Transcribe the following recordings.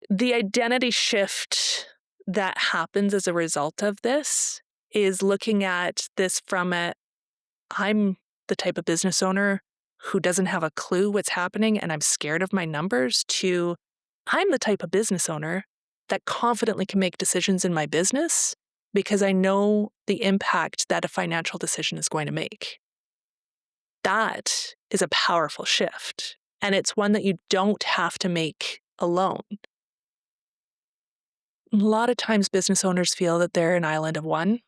The identity shift that happens as a result of this is looking at this from I'm the type of business owner who doesn't have a clue what's happening and I'm scared of my numbers, to I'm the type of business owner that confidently can make decisions in my business because I know the impact that a financial decision is going to make. That is a powerful shift, and it's one that you don't have to make alone. A lot of times business owners feel that they're an island of one.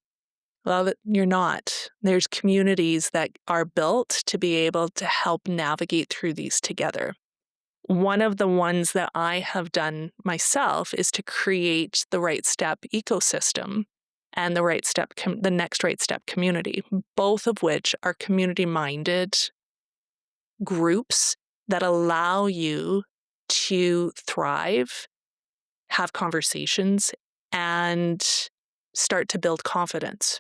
Well, you're not. There's communities that are built to be able to help navigate through these together. One of the ones that I have done myself is to create the Wright Step Ecosystem and the next Wright Step community, both of which are community-minded groups that allow you to thrive, have conversations, and start to build confidence.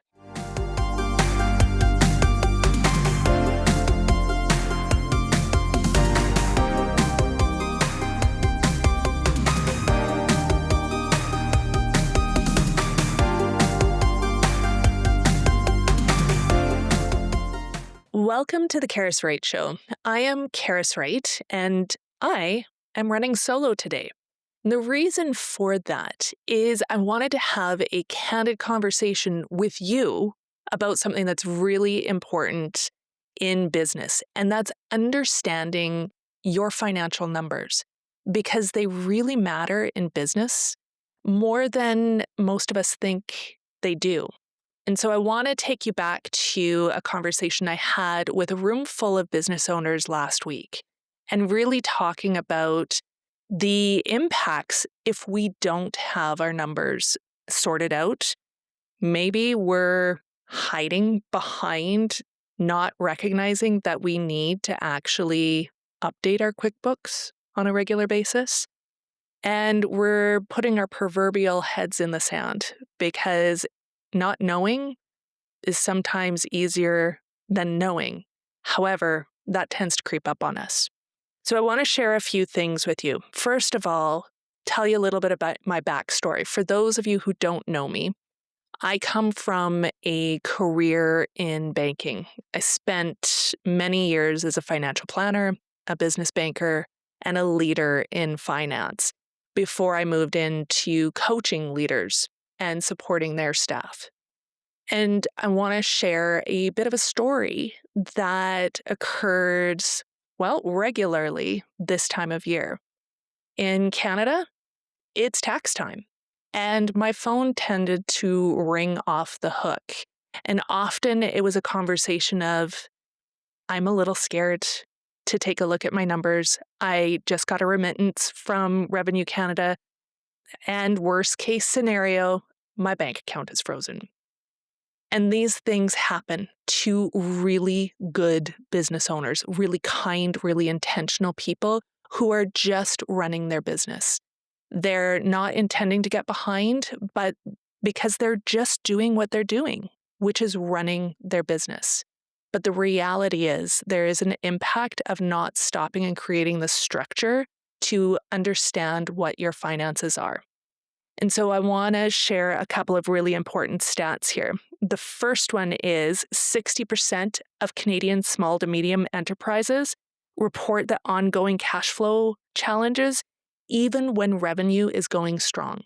Welcome to the Karis Wright Show. I am Karis Wright, and I am running solo today. The reason for that is I wanted to have a candid conversation with you about something that's really important in business, and that's understanding your financial numbers, because they really matter in business more than most of us think they do. And so I want to take you back to a conversation I had with a room full of business owners last week, and really talking about the impacts if we don't have our numbers sorted out. Maybe we're hiding behind not recognizing that we need to actually update our QuickBooks on a regular basis. And we're putting our proverbial heads in the sand because not knowing is sometimes easier than knowing. However, that tends to creep up on us. So I want to share a few things with you. First of all, tell you a little bit about my backstory. For those of you who don't know me, I come from a career in banking. I spent many years as a financial planner, a business banker, and a leader in finance before I moved into coaching leaders and supporting their staff. And I want to share a bit of a story that occurred, regularly this time of year. In Canada, it's tax time, and my phone tended to ring off the hook. And often it was a conversation of, I'm a little scared to take a look at my numbers. I just got a remittance from Revenue Canada, and worst case scenario, my bank account is frozen. And these things happen to really good business owners, really kind, really intentional people who are just running their business. They're not intending to get behind, but because they're just doing what they're doing, which is running their business. But the reality is there is an impact of not stopping and creating the structure to understand what your finances are. And so I want to share a couple of really important stats here. The first one is 60% of Canadian small to medium enterprises report the ongoing cash flow challenges, even when revenue is going strong.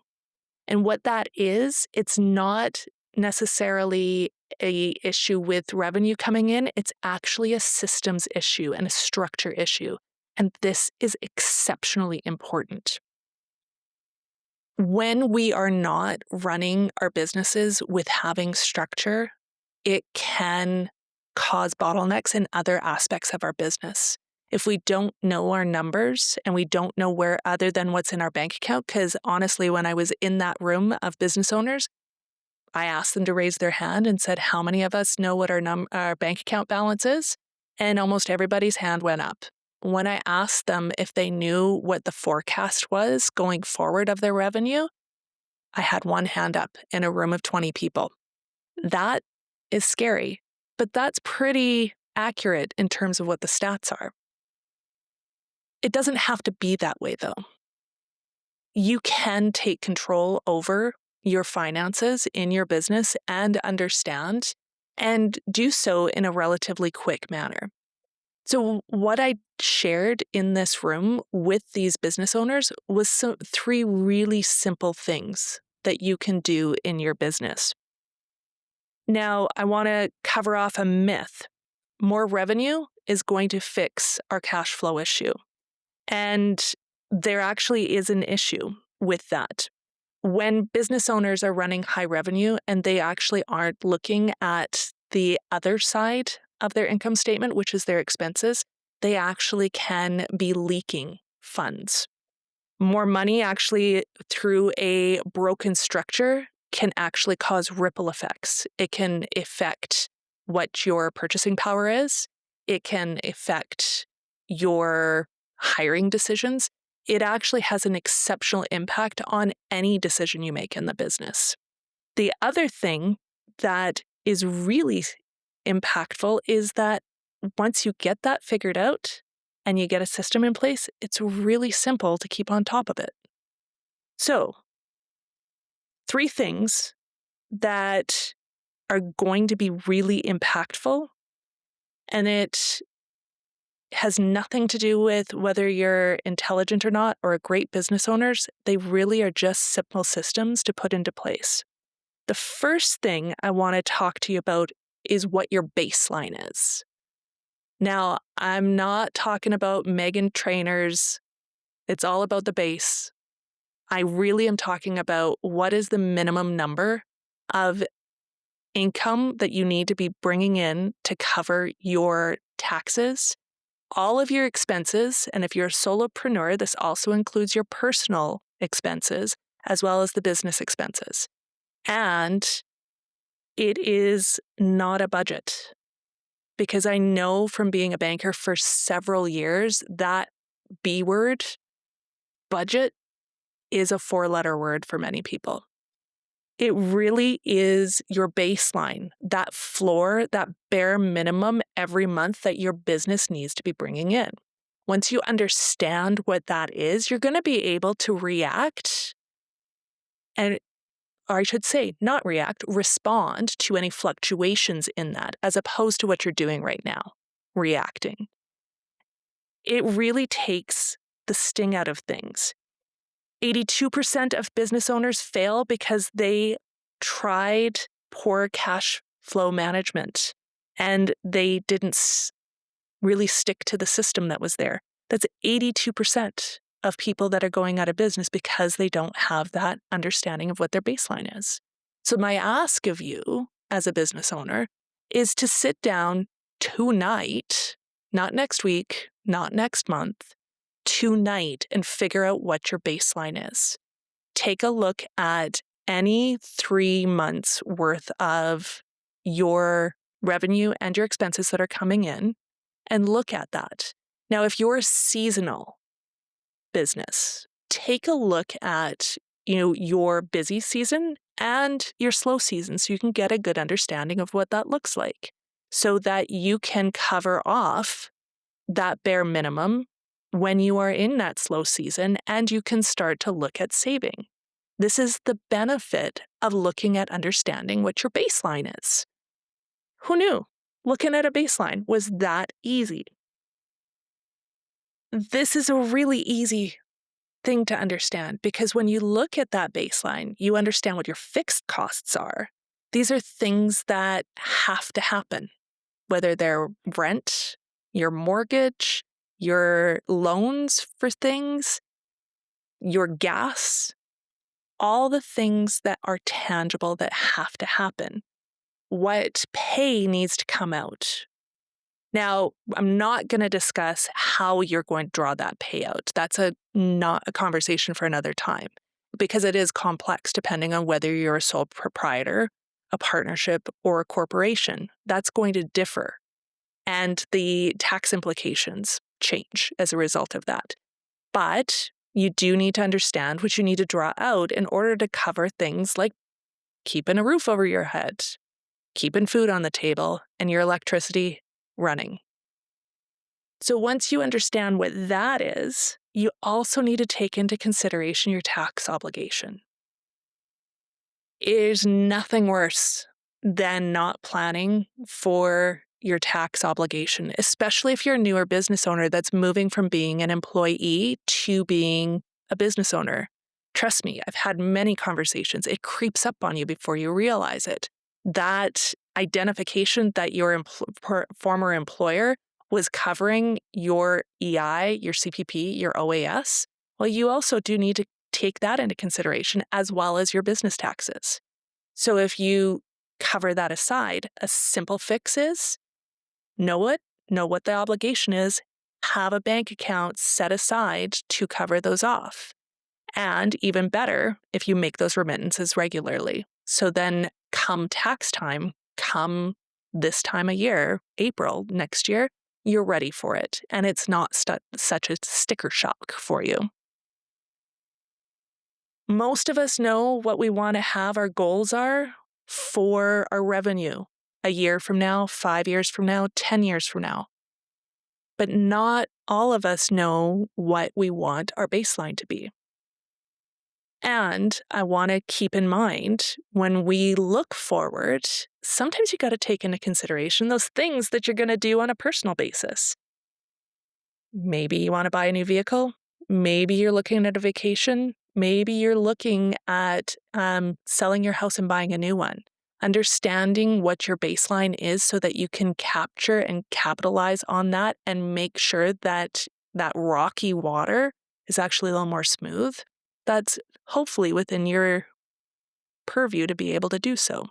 And what that is, it's not necessarily an issue with revenue coming in, it's actually a systems issue and a structure issue. And this is exceptionally important. When we are not running our businesses with having structure, it can cause bottlenecks in other aspects of our business. If we don't know our numbers and we don't know where other than what's in our bank account, because honestly, when I was in that room of business owners, I asked them to raise their hand and said, how many of us know what our bank account balance is? And almost everybody's hand went up. When I asked them if they knew what the forecast was going forward of their revenue, I had one hand up in a room of 20 people. That is scary, but that's pretty accurate in terms of what the stats are. It doesn't have to be that way, though. you can take control over your finances in your business and understand and do so in a relatively quick manner. So, what I shared in this room with these business owners was three really simple things that you can do in your business. Now, I want to cover off a myth. More revenue is going to fix our cash flow issue. And there actually is an issue with that. When business owners are running high revenue and they actually aren't looking at the other side of their income statement, which is their expenses, they actually can be leaking funds. More money actually through a broken structure can actually cause ripple effects. It can affect what your purchasing power is. It can affect your hiring decisions. It actually has an exceptional impact on any decision you make in the business. The other thing that is really impactful is that once you get that figured out and you get a system in place, it's really simple to keep on top of it. So, 3 things that are going to be really impactful, and it has nothing to do with whether you're intelligent or not or great business owners. They really are just simple systems to put into place. The first thing I want to talk to you about is what your baseline is. Now, I'm not talking about Megan trainers. It's all about the base. I really am talking about what is the minimum number of income that you need to be bringing in to cover your taxes, all of your expenses, and if you're a solopreneur, this also includes your personal expenses as well as the business expenses. And it is not a budget, because I know from being a banker for several years that B word, budget, is a 4-letter word for many people. It really is your baseline, that floor, that bare minimum every month that your business needs to be bringing in. Once you understand what that is, you're going to be able to react and, or I should say, not react, respond to any fluctuations in that, as opposed to what you're doing right now, reacting. It really takes the sting out of things. 82% of business owners fail because they tried poor cash flow management and they didn't really stick to the system that was there. That's 82% of people that are going out of business because they don't have that understanding of what their baseline is. So my ask of you as a business owner is to sit down tonight, not next week, not next month, tonight, and figure out what your baseline is. Take a look at any 3 months worth of your revenue and your expenses that are coming in and look at that. Now, if you're a seasonal business, take a look at, your busy season and your slow season so you can get a good understanding of what that looks like so that you can cover off that bare minimum when you are in that slow season and you can start to look at saving. This is the benefit of looking at understanding what your baseline is. Who knew? Looking at a baseline was that easy. This is a really easy thing to understand because when you look at that baseline, you understand what your fixed costs are. These are things that have to happen, whether they're rent, your mortgage, your loans for things, your gas, all the things that are tangible that have to happen. What pay needs to come out. Now, I'm not going to discuss how you're going to draw that payout. That's not a conversation for another time because it is complex depending on whether you're a sole proprietor, a partnership, or a corporation. That's going to differ. And the tax implications change as a result of that. But you do need to understand what you need to draw out in order to cover things like keeping a roof over your head, keeping food on the table, and your electricity running. So once you understand what that is, you also need to take into consideration your tax obligation. There's nothing worse than not planning for your tax obligation, especially if you're a newer business owner that's moving from being an employee to being a business owner. Trust me, I've had many conversations. It creeps up on you before you realize it. That identification that your former employer was covering your EI, your CPP, your OAS, well, you also do need to take that into consideration as well as your business taxes. So if you cover that aside, a simple fix is know what the obligation is, have a bank account set aside to cover those off. And even better, if you make those remittances regularly. So then come tax time, come this time of year, April next year, you're ready for it. And it's not such a sticker shock for you. Most of us know what we want to have our goals are for our revenue a year from now, 5 years from now, 10 years from now. But not all of us know what we want our baseline to be. And I want to keep in mind when we look forward, sometimes you got to take into consideration those things that you're going to do on a personal basis. Maybe you want to buy a new vehicle. Maybe you're looking at a vacation. Maybe you're looking at selling your house and buying a new one. Understanding what your baseline is so that you can capture and capitalize on that and make sure that that rocky water is actually a little more smooth. That's hopefully within your purview to be able to do so.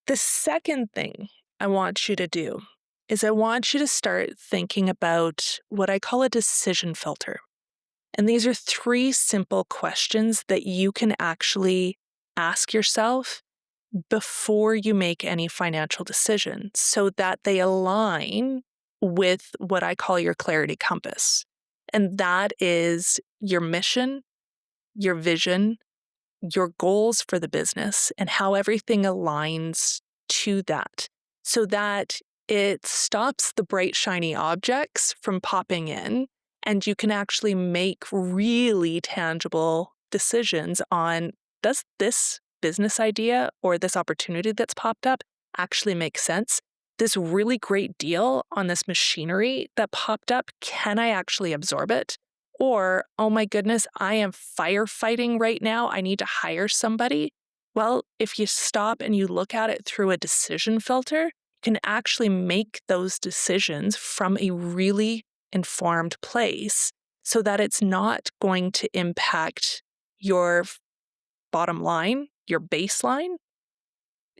The second thing I want you to do is I want you to start thinking about what I call a decision filter. And these are 3 simple questions that you can actually ask yourself before you make any financial decision so that they align with what I call your clarity compass. And that is your mission, your vision, your goals for the business, and how everything aligns to that so that it stops the bright, shiny objects from popping in and you can actually make really tangible decisions on, does this business idea or this opportunity that's popped up actually make sense? This really great deal on this machinery that popped up, can I actually absorb it? Or, oh my goodness, I am firefighting right now. I need to hire somebody. Well, if you stop and you look at it through a decision filter, you can actually make those decisions from a really informed place so that it's not going to impact your bottom line, your baseline,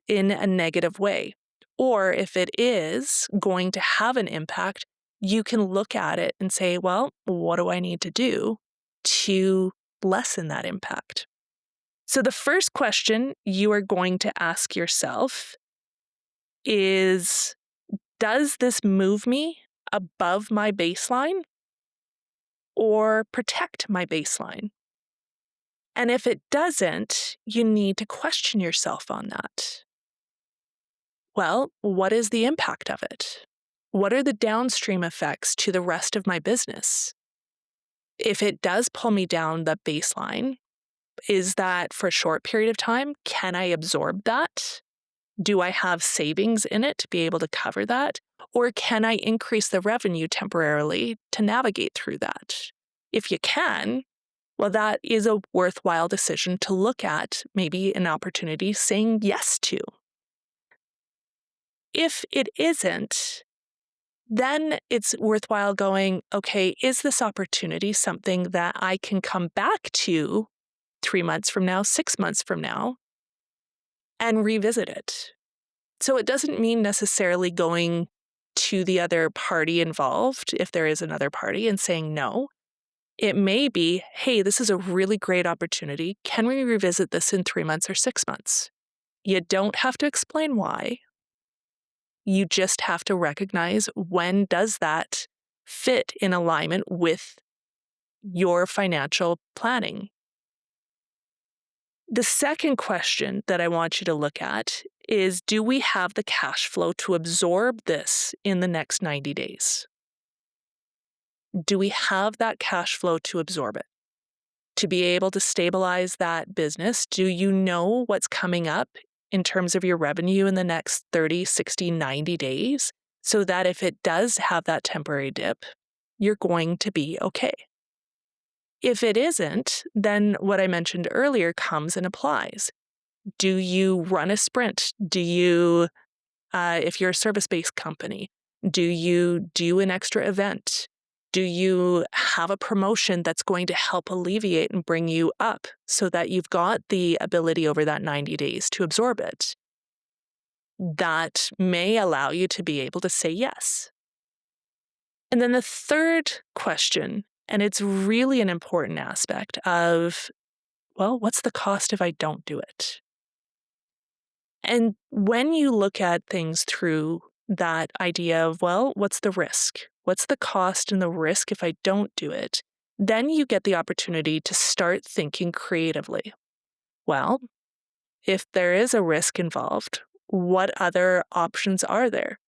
in a negative way. Or if it is going to have an impact, you can look at it and say, well, what do I need to do to lessen that impact? So the first question you are going to ask yourself is, does this move me above my baseline or protect my baseline? And if it doesn't, you need to question yourself on that. Well, what is the impact of it? What are the downstream effects to the rest of my business? If it does pull me down the baseline, is that for a short period of time? Can I absorb that? Do I have savings in it to be able to cover that? Or can I increase the revenue temporarily to navigate through that? If you can, well, that is a worthwhile decision to look at, maybe an opportunity saying yes to. If it isn't, then it's worthwhile going, okay, is this opportunity something that I can come back to 3 months from now, 6 months from now, and revisit it? So it doesn't mean necessarily going to the other party involved, if there is another party, and saying no. It may be, hey, this is a really great opportunity. Can we revisit this in 3 months or 6 months? You don't have to explain why. You just have to recognize, when does that fit in alignment with your financial planning? The second question that I want you to look at is, do we have the cash flow to absorb this in the next 90 days? Do we have that cash flow to absorb it? To be able to stabilize that business, do you know what's coming up in terms of your revenue in the next 30, 60, 90 days? So that if it does have that temporary dip, you're going to be okay. If it isn't, then what I mentioned earlier comes and applies. Do you run a sprint? Do you, if you're a service-based company, do you do an extra event? Do you have a promotion that's going to help alleviate and bring you up so that you've got the ability over that 90 days to absorb it? That may allow you to be able to say yes. And then the third question, and it's really an important aspect of, well, what's the cost if I don't do it? And when you look at things through that idea of, well, what's the risk? What's the cost and the risk if I don't do it? Then you get the opportunity to start thinking creatively. Well, if there is a risk involved, what other options are there?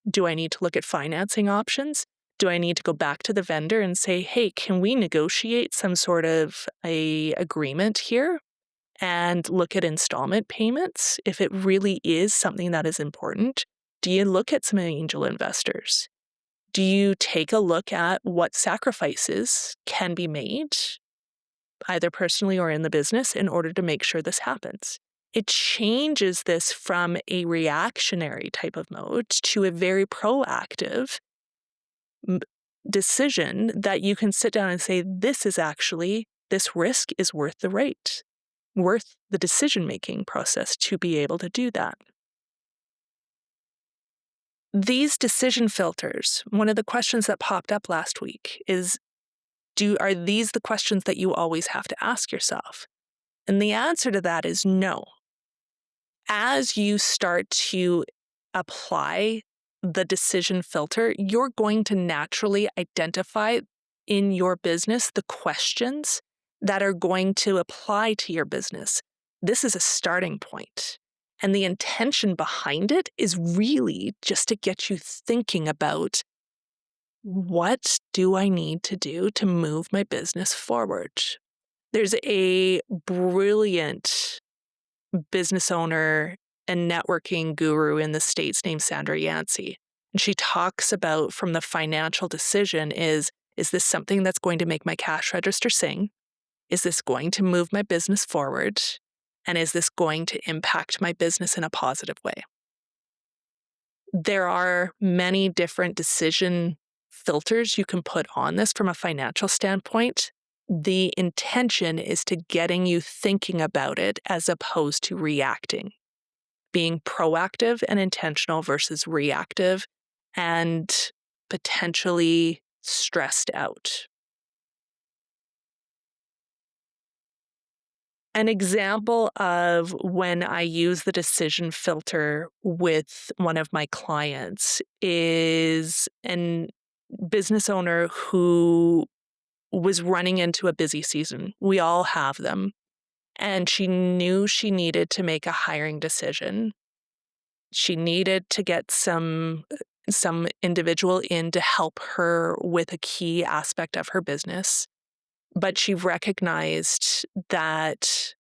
Do I need to look at financing options? Do I need to go back to the vendor and say, hey, can we negotiate some sort of a agreement here and look at installment payments if it really is something that is important? Do you look at some angel investors? Do you take a look at what sacrifices can be made, either personally or in the business, in order to make sure this happens? It changes this from a reactionary type of mode to a very proactive decision that you can sit down and say, this risk is worth the rate, worth the decision-making process to be able to do that. These decision filters, one of the questions that popped up last week is, are these the questions that you always have to ask yourself? And the answer to that is no. As you start to apply the decision filter, you're going to naturally identify in your business the questions that are going to apply to your business. This is a starting point. And the intention behind it is really just to get you thinking about, what do I need to do to move my business forward? There's a brilliant business owner and networking guru in the States named Sandra Yancey. And she talks about, from the financial decision, is this something that's going to make my cash register sing? Is this going to move my business forward? And is this going to impact my business in a positive way? There are many different decision filters you can put on this from a financial standpoint. The intention is to getting you thinking about it as opposed to reacting, being proactive and intentional versus reactive and potentially stressed out. An example of when I use the decision filter with one of my clients is a business owner who was running into a busy season. We all have them. And she knew she needed to make a hiring decision. She needed to get some individual in to help her with a key aspect of her business. But she recognized that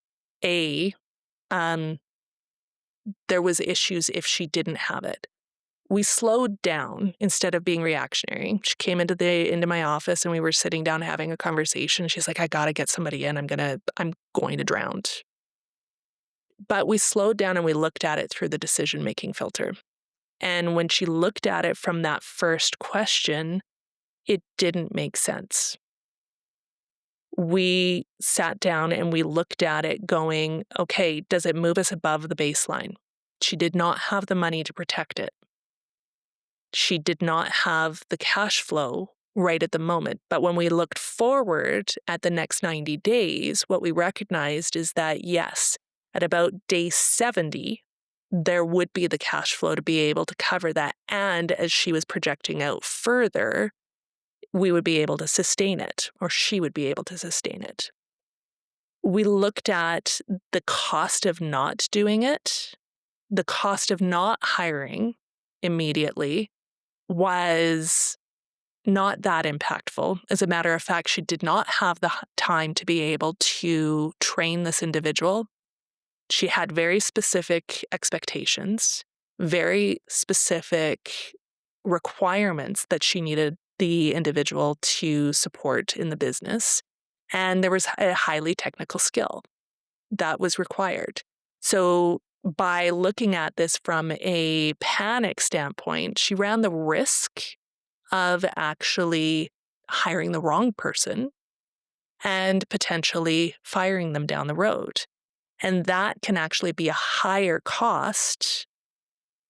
there was issues if she didn't have it. We slowed down instead of being reactionary. She came into my office and we were sitting down having a conversation. She's like, I gotta get somebody in. I'm going to drown. But we slowed down and we looked at it through the decision-making filter. And when she looked at it from that first question, it didn't make sense. We sat down and we looked at it going, okay, does it move us above the baseline? She did not have the money to protect it. She did not have the cash flow right at the moment. But when we looked forward at the next 90 days, what we recognized is that, yes, at about day 70, there would be the cash flow to be able to cover that. And as she was projecting out further, we would be able to sustain it, or she would be able to sustain it. We looked at the cost of not doing it. The cost of not hiring immediately was not that impactful. As a matter of fact, she did not have the time to be able to train this individual. She had very specific expectations, very specific requirements that she needed the individual to support in the business. And there was a highly technical skill that was required. So by looking at this from a panic standpoint, she ran the risk of actually hiring the wrong person and potentially firing them down the road. And that can actually be a higher cost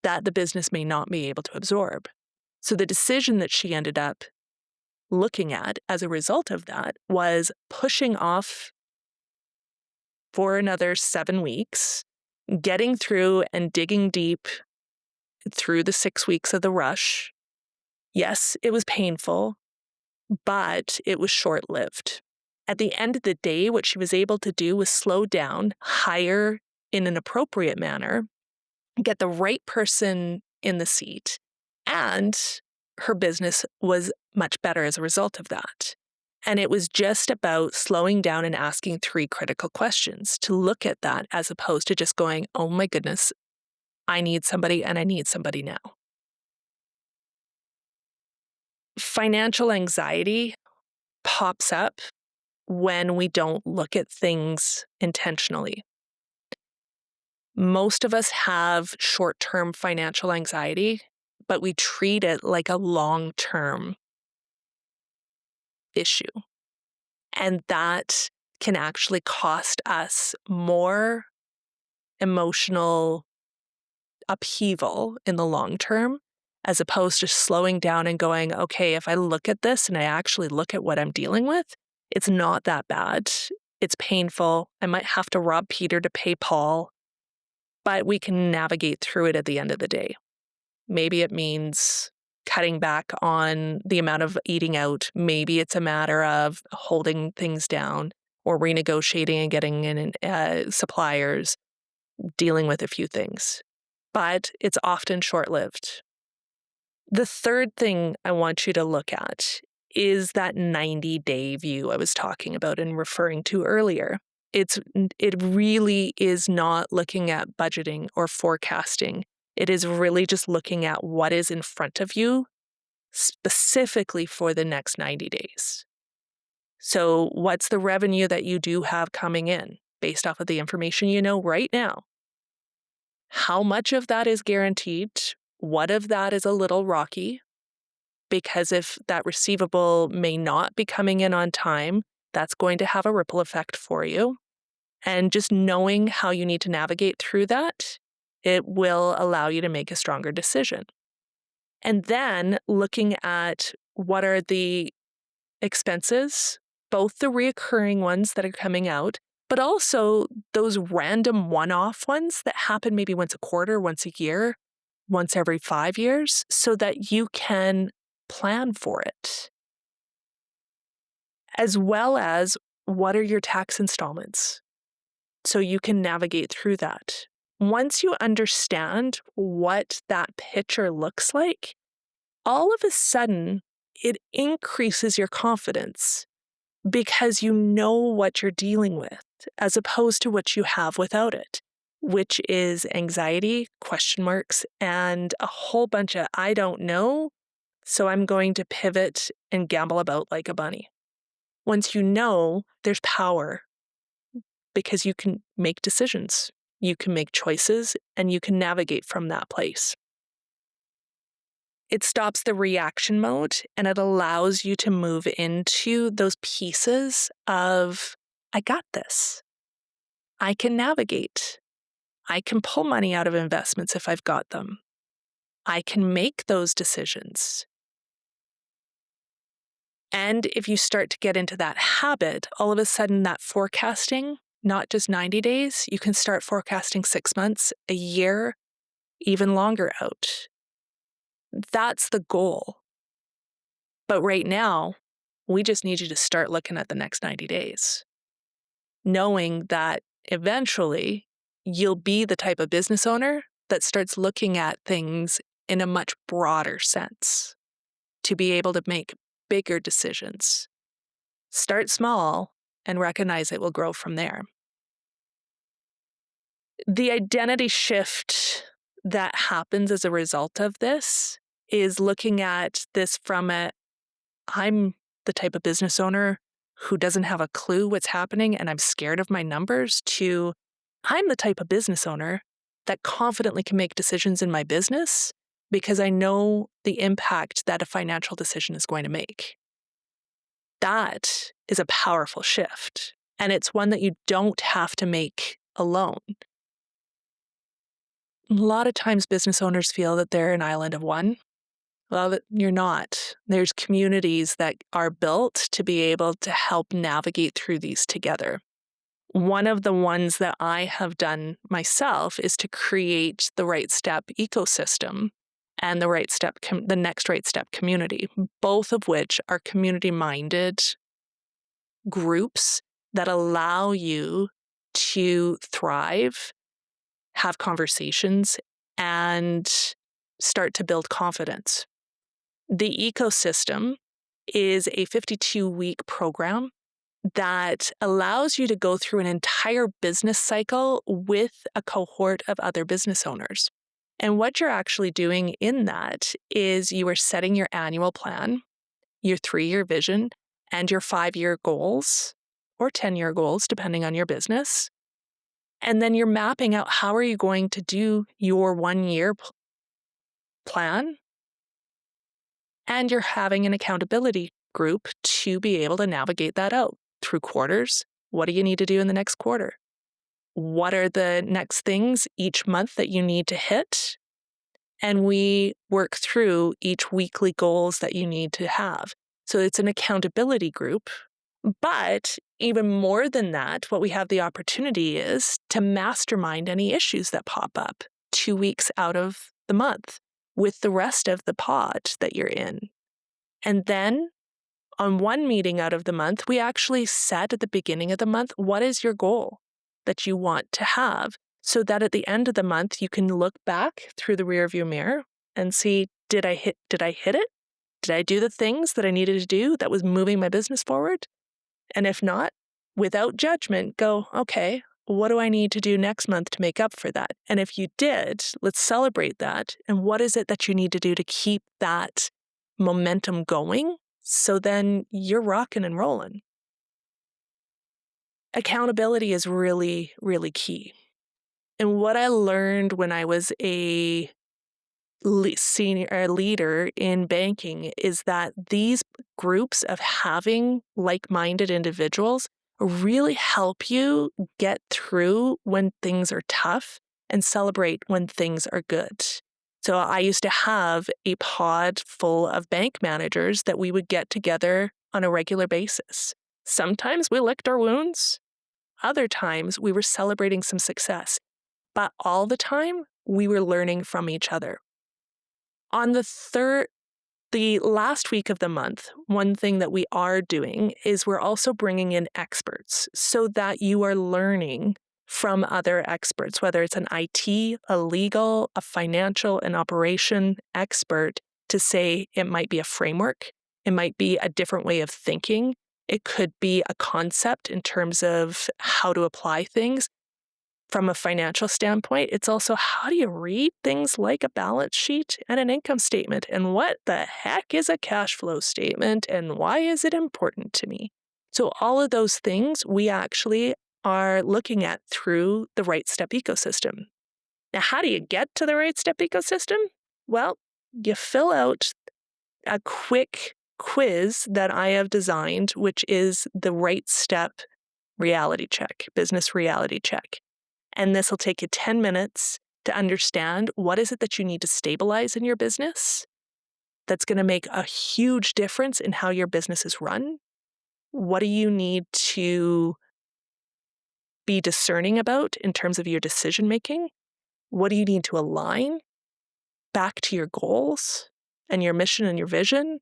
that the business may not be able to absorb. So the decision that she ended up looking at as a result of that was pushing off for another 7 weeks, getting through and digging deep through the 6 weeks of the rush. Yes, it was painful, but it was short-lived. At the end of the day, what she was able to do was slow down, hire in an appropriate manner, get the right person in the seat, and her business was much better as a result of that. And it was just about slowing down and asking 3 critical questions to look at that as opposed to just going, oh my goodness, I need somebody and I need somebody now. Financial anxiety pops up when we don't look at things intentionally. Most of us have short-term financial anxiety, but we treat it like a long-term issue. And that can actually cost us more emotional upheaval in the long term, as opposed to slowing down and going, okay, if I look at this and I actually look at what I'm dealing with, it's not that bad. It's painful. I might have to rob Peter to pay Paul, but we can navigate through it at the end of the day. Maybe it means cutting back on the amount of eating out. Maybe it's a matter of holding things down or renegotiating and getting in suppliers, dealing with a few things. But it's often short-lived. The third thing I want you to look at is that 90-day view I was talking about and referring to earlier. It really is not looking at budgeting or forecasting. It is really just looking at what is in front of you specifically for the next 90 days. So what's the revenue that you do have coming in based off of the information you know right now? How much of that is guaranteed? What of that is a little rocky? Because if that receivable may not be coming in on time, that's going to have a ripple effect for you. And just knowing how you need to navigate through that, it will allow you to make a stronger decision. And then looking at what are the expenses, both the reoccurring ones that are coming out, but also those random one-off ones that happen maybe once a quarter, once a year, once every 5 years, so that you can plan for it. As well as what are your tax installments, so you can navigate through that. Once you understand what that picture looks like, all of a sudden, it increases your confidence because you know what you're dealing with as opposed to what you have without it, which is anxiety, question marks, and a whole bunch of I don't know, so I'm going to pivot and gamble about like a bunny. Once you know, there's power because you can make decisions, you can make choices, and you can navigate from that place. It stops the reaction mode and it allows you to move into those pieces of, I got this. I can navigate. I can pull money out of investments if I've got them. I can make those decisions. And if you start to get into that habit, all of a sudden that forecasting, not just 90 days, you can start forecasting 6 months, a year, even longer out. That's the goal. But right now, we just need you to start looking at the next 90 days. knowing that eventually you'll be the type of business owner that starts looking at things in a much broader sense to be able to make bigger decisions. Start small and recognize it will grow from there. The identity shift that happens as a result of this is looking at this from I'm the type of business owner who doesn't have a clue what's happening and I'm scared of my numbers, to I'm the type of business owner that confidently can make decisions in my business because I know the impact that a financial decision is going to make. That is a powerful shift, and it's one that you don't have to make alone. A lot of times business owners feel that they're an island of one. Well, you're not. There's communities that are built to be able to help navigate through these together. One of the ones that I have done myself is to create the Wright Step Ecosystem and the next Wright Step community, both of which are community-minded groups that allow you to thrive, have conversations, and start to build confidence. The ecosystem is a 52-week program that allows you to go through an entire business cycle with a cohort of other business owners. And what you're actually doing in that is you are setting your annual plan, your 3-year vision, and your 5-year goals, or 10-year goals, depending on your business. And then you're mapping out how are you going to do your 1-year plan. And you're having an accountability group to be able to navigate that out through quarters. What do you need to do in the next quarter? What are the next things each month that you need to hit? And we work through each weekly goals that you need to have. So it's an accountability group. But even more than that, what we have the opportunity is to mastermind any issues that pop up 2 weeks out of the month with the rest of the pod that you're in. And then on one meeting out of the month, we actually set at the beginning of the month, what is your goal that you want to have, so that at the end of the month, you can look back through the rearview mirror and see, did I hit it? Did I do the things that I needed to do that was moving my business forward? And if not, without judgment, go, okay, what do I need to do next month to make up for that? And if you did, let's celebrate that. And what is it that you need to do to keep that momentum going? So then you're rocking and rolling. Accountability is really, really key. And what I learned when I was a senior leader in banking is that these groups of having like-minded individuals really help you get through when things are tough and celebrate when things are good. So I used to have a pod full of bank managers that we would get together on a regular basis. Sometimes we licked our wounds. Other times we were celebrating some success. But all the time we were learning from each other. On the last week of the month, one thing that we are doing is we're also bringing in experts so that you are learning from other experts, whether it's an IT, a legal, a financial, an operation expert, to say it might be a framework, it might be a different way of thinking, it could be a concept in terms of how to apply things. From a financial standpoint, it's also how do you read things like a balance sheet and an income statement, and what the heck is a cash flow statement, and why is it important to me? So all of those things we actually are looking at through the Wright Step Ecosystem. Now, how do you get to the Wright Step Ecosystem? Well, you fill out a quick quiz that I have designed, which is the Wright Step reality check, business reality check. And this will take you 10 minutes to understand what is it that you need to stabilize in your business that's going to make a huge difference in how your business is run. What do you need to be discerning about in terms of your decision making? What do you need to align back to your goals and your mission and your vision?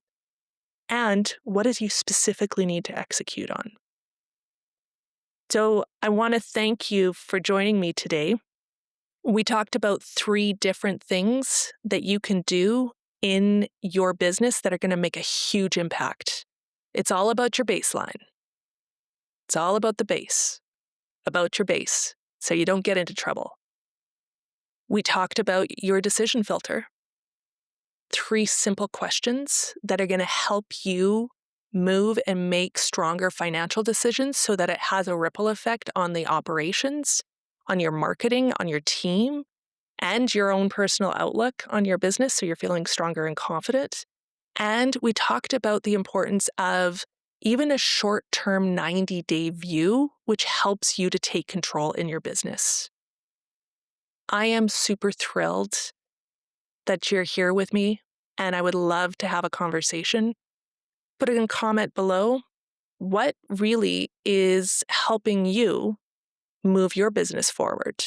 And what do you specifically need to execute on? So I want to thank you for joining me today. We talked about 3 different things that you can do in your business that are going to make a huge impact. It's all about your baseline. It's all about the base, about your base, so you don't get into trouble. We talked about your decision filter. 3 simple questions that are going to help you move and make stronger financial decisions so that it has a ripple effect on the operations, on your marketing, on your team, and your own personal outlook on your business so you're feeling stronger and confident. And we talked about the importance of even a short-term 90-day view, which helps you to take control in your business. I am super thrilled that you're here with me, and I would love to have a conversation. Put a comment below what really is helping you move your business forward.